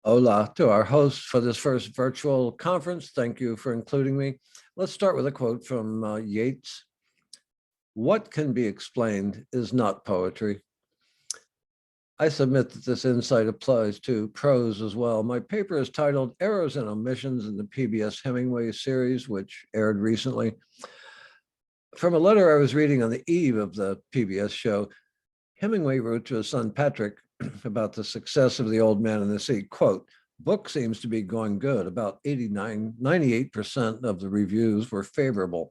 Hola to our hosts for this first virtual conference. Thank you for including me. Let's start with a quote from Yeats. "What can be explained is not poetry." I submit that this insight applies to prose as well. My paper is titled Errors and Omissions in the PBS Hemingway series, which aired recently. From a letter I was reading on the eve of the PBS show, Hemingway wrote to his son Patrick about the success of The Old Man and the Sea. Quote, "Book seems to be going good. About 98% of the reviews were favorable.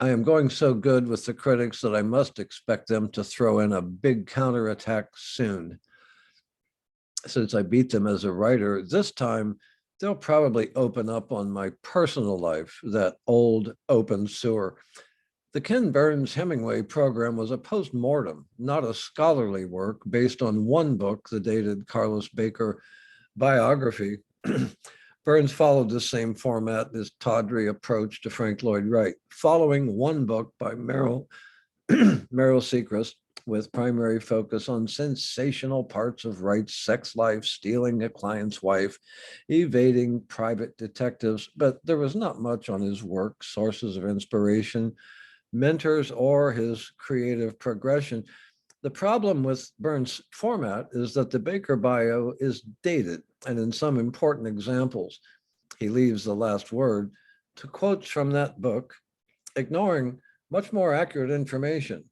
I am going so good with the critics that I must expect them to throw in a big counterattack soon. Since I beat them as a writer, this time they'll probably open up on my personal life, that old open sewer." The Ken Burns Hemingway program was a post-mortem, not a scholarly work based on one book, the dated Carlos Baker biography. Burns followed the same format as tawdry approach to Frank Lloyd Wright, following one book by Meryl Seacrest with primary focus on sensational parts of Wright's sex life, stealing a client's wife, evading private detectives, but there was not much on his work, sources of inspiration, mentors, or his creative progression. The problem with Burns' format is that the Baker bio is dated, and in some important examples, he leaves the last word to quotes from that book, ignoring much more accurate information.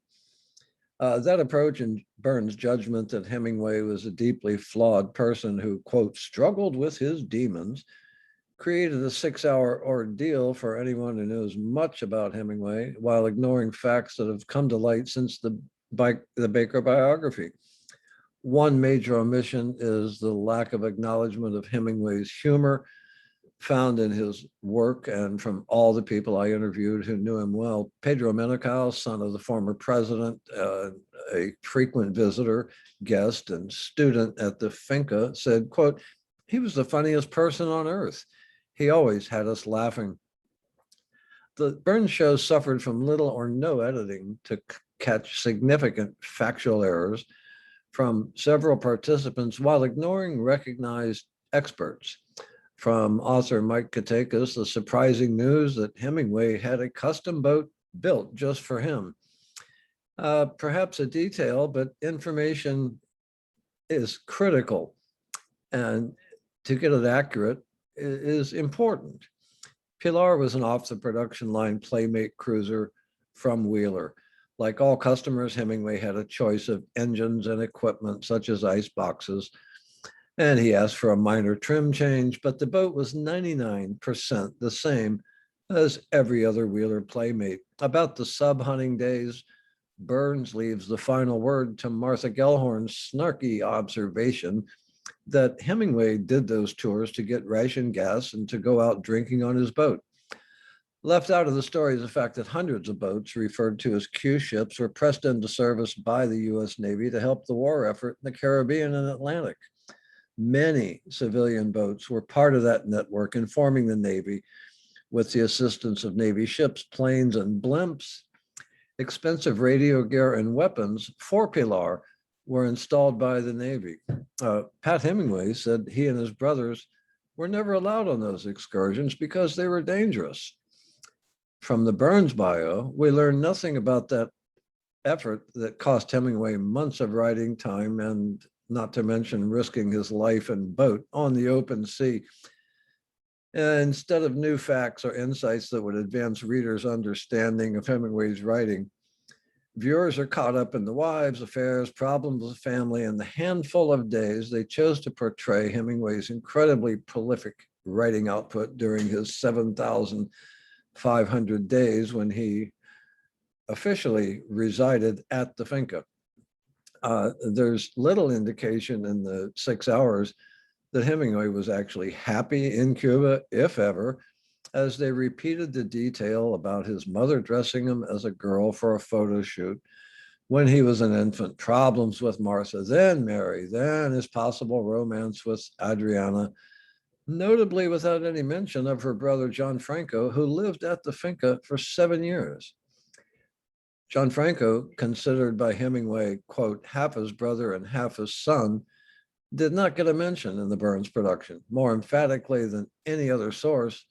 That approach in Burns' judgment that Hemingway was a deeply flawed person who, quote, struggled with his demons, created a 6-hour ordeal for anyone who knows much about Hemingway, while ignoring facts that have come to light since the Baker biography. One major omission is the lack of acknowledgement of Hemingway's humor found in his work and from all the people I interviewed who knew him well. Pedro Menocal, son of the former president, a frequent visitor, guest, and student at the finca, said, quote, "He was the funniest person on earth. He always had us laughing." The Burns show suffered from little or no editing to catch significant factual errors from several participants while ignoring recognized experts. From author Mike Katakis, the surprising news that Hemingway had a custom boat built just for him. Perhaps a detail, but information is critical, and to get it accurate is important. Pilar was an off the production line Playmate cruiser from Wheeler. Like all customers, Hemingway had a choice of engines and equipment such as ice boxes, and he asked for a minor trim change, but the boat was 99% the same as every other Wheeler Playmate. About the sub-hunting days, Burns leaves the final word to Martha Gellhorn's snarky observation that Hemingway did those tours to get ration gas and to go out drinking on his boat. Left out of the story is the fact that hundreds of boats, referred to as Q ships, were pressed into service by the U.S. Navy to help the war effort in the Caribbean and Atlantic. Many civilian boats were part of that network, informing the Navy with the assistance of Navy ships, planes, and blimps. Expensive radio gear and weapons for Pilar were installed by the Navy. Pat Hemingway said he and his brothers were never allowed on those excursions because they were dangerous. From the Burns bio, we learn nothing about that effort that cost Hemingway months of writing time, and not to mention risking his life and boat on the open sea. And instead of new facts or insights that would advance readers' understanding of Hemingway's writing, viewers are caught up in the wives, affairs, problems of family, and the handful of days they chose to portray Hemingway's incredibly prolific writing output during his 7,500 days when he officially resided at the finca. There's little indication in the 6 hours that Hemingway was actually happy in Cuba, if ever, as they repeated the detail about his mother dressing him as a girl for a photo shoot when he was an infant, problems with Martha, then Mary, then his possible romance with Adriana, notably without any mention of her brother, John Franco, who lived at the finca for 7 years. John Franco, considered by Hemingway, quote, half his brother and half his son, did not get a mention in the Burns production. More emphatically than any other source,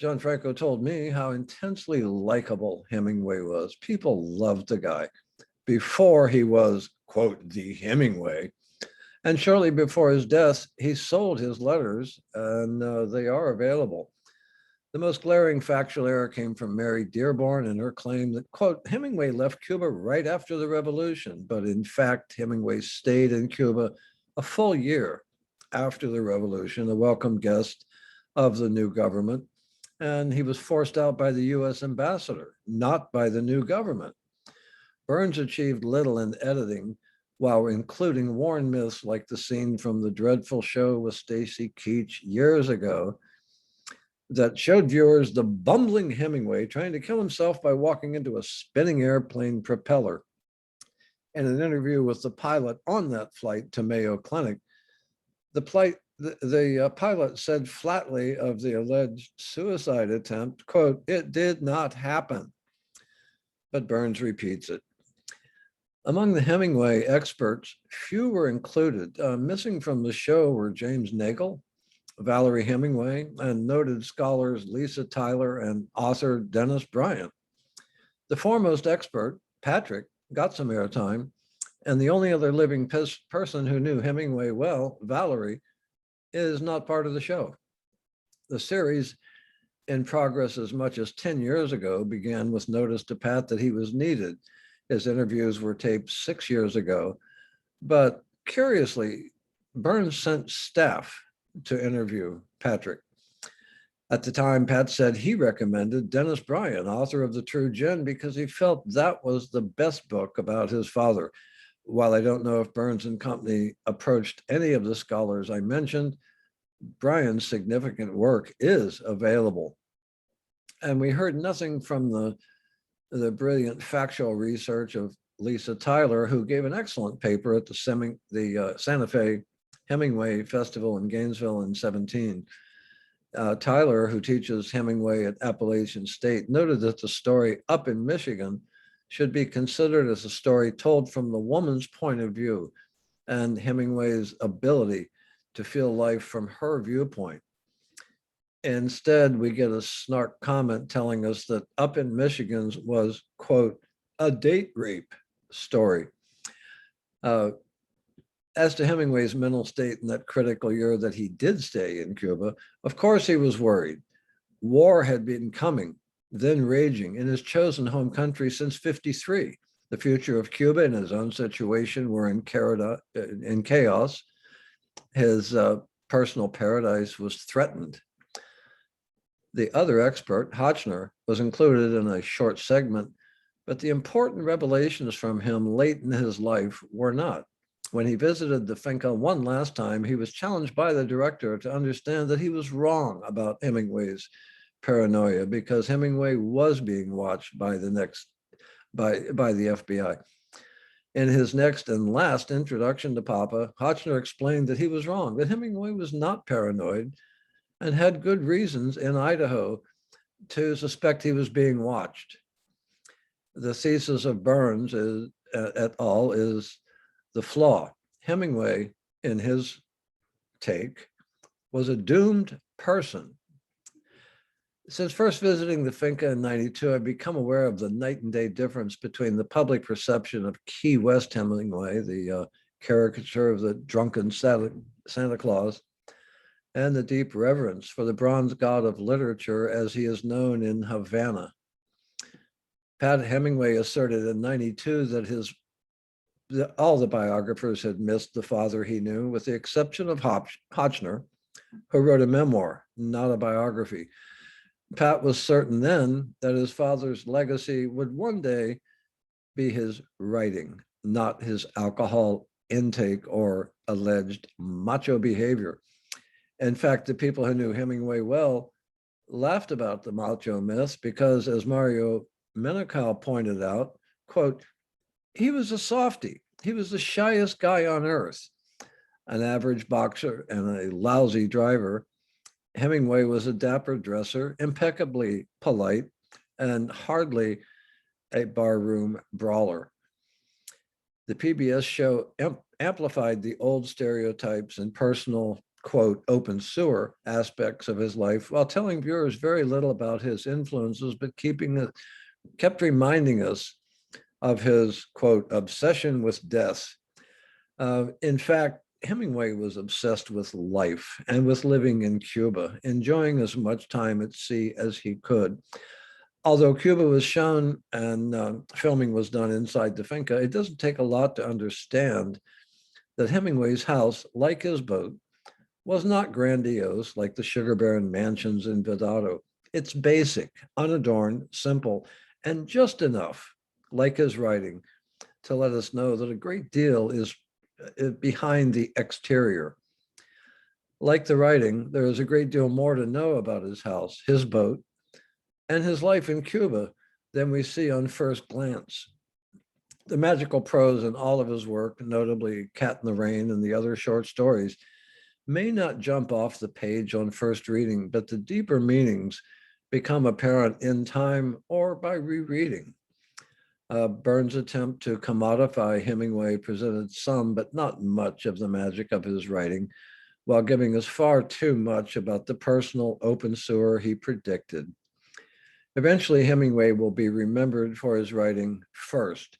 Gianfranco told me how intensely likable Hemingway was. People loved the guy before he was, quote, the Hemingway. And shortly before his death, he sold his letters, and they are available. The most glaring factual error came from Mary Dearborn and her claim that, quote, Hemingway left Cuba right after the revolution. But in fact, Hemingway stayed in Cuba a full year after the revolution, a welcome guest of the new government. And he was forced out by the US ambassador, not by the new government. Burns achieved little in editing while including worn myths like the scene from the dreadful show with Stacy Keach years ago that showed viewers the bumbling Hemingway trying to kill himself by walking into a spinning airplane propeller. In an interview with the pilot on that flight to Mayo Clinic, the pilot said flatly of the alleged suicide attempt, quote, it did not happen. But Burns repeats it. Among the Hemingway experts, few were included. Missing from the show were James Nagle, Valerie Hemingway, and noted scholars Lisa Tyler and author Dennis Bryant. The foremost expert, Patrick, got some airtime, and the only other living person who knew Hemingway well, Valerie, is not part of the show. The series, in progress as much as 10 years ago, began with notice to Pat that he was needed. His interviews were taped 6 years ago, but curiously, Burns sent staff to interview Patrick. At the time, Pat said he recommended Dennis Bryant, author of The True Gin, because he felt that was the best book about his father. While I don't know if Burns and company approached any of the scholars I mentioned, Bryant's significant work is available. And we heard nothing from the brilliant factual research of Lisa Tyler, who gave an excellent paper at the Santa Fe Hemingway Festival in Gainesville in 17. Tyler, who teaches Hemingway at Appalachian State, noted that the story Up in Michigan should be considered as a story told from the woman's point of view and Hemingway's ability to feel life from her viewpoint. Instead, we get a snark comment telling us that Up in Michigan's was, quote, a date rape story. As to Hemingway's mental state in that critical year that he did stay in Cuba, of course he was worried. War had been coming, then raging in his chosen home country since 53. The future of Cuba and his own situation were in chaos. His personal paradise was threatened. The other expert, Hotchner, was included in a short segment, but the important revelations from him late in his life were not. When he visited the finca one last time, he was challenged by the director to understand that he was wrong about Hemingway's paranoia because Hemingway was being watched by the FBI. In his next and last introduction to Papa, Hotchner explained that he was wrong, that Hemingway was not paranoid and had good reasons in Idaho to suspect he was being watched. The thesis of Burns et al. Is the flaw. Hemingway, in his take, was a doomed person. Since first visiting the finca in 92, I've become aware of the night and day difference between the public perception of Key West Hemingway, the caricature of the drunken Santa Claus, and the deep reverence for the bronze god of literature as he is known in Havana. Pat Hemingway asserted in 92 that all the biographers had missed the father he knew, with the exception of Hotchner, who wrote a memoir, not a biography. Pat was certain then that his father's legacy would one day be his writing, not his alcohol intake or alleged macho behavior. In fact, the people who knew Hemingway well laughed about the macho myth because, as Mario Menachal pointed out, quote, he was a softie. He was the shyest guy on earth, an average boxer and a lousy driver. Hemingway was a dapper dresser, impeccably polite, and hardly a barroom brawler. The PBS show amplified the old stereotypes and personal, quote, open sewer aspects of his life while telling viewers very little about his influences, but kept reminding us of his, quote, obsession with death. In fact, Hemingway was obsessed with life and with living in Cuba, enjoying as much time at sea as he could. Although Cuba was shown and filming was done inside the finca, it doesn't take a lot to understand that Hemingway's house, like his boat, was not grandiose like the Sugar Baron mansions in Vedado. It's basic, unadorned, simple, and just enough, like his writing, to let us know that a great deal is behind the exterior. Like the writing, there is a great deal more to know about his house, his boat, and his life in Cuba than we see on first glance. The magical prose in all of his work, notably Cat in the Rain and the other short stories, may not jump off the page on first reading, but the deeper meanings become apparent in time or by rereading. Burns' attempt to commodify Hemingway presented some, but not much, of the magic of his writing, while giving us far too much about the personal open sewer he predicted. Eventually, Hemingway will be remembered for his writing first,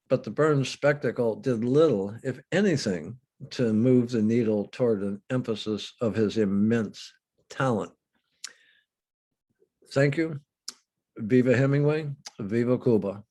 but the Burns spectacle did little, if anything, to move the needle toward an emphasis of his immense talent. Thank you. Viva Hemingway. Viva Cuba.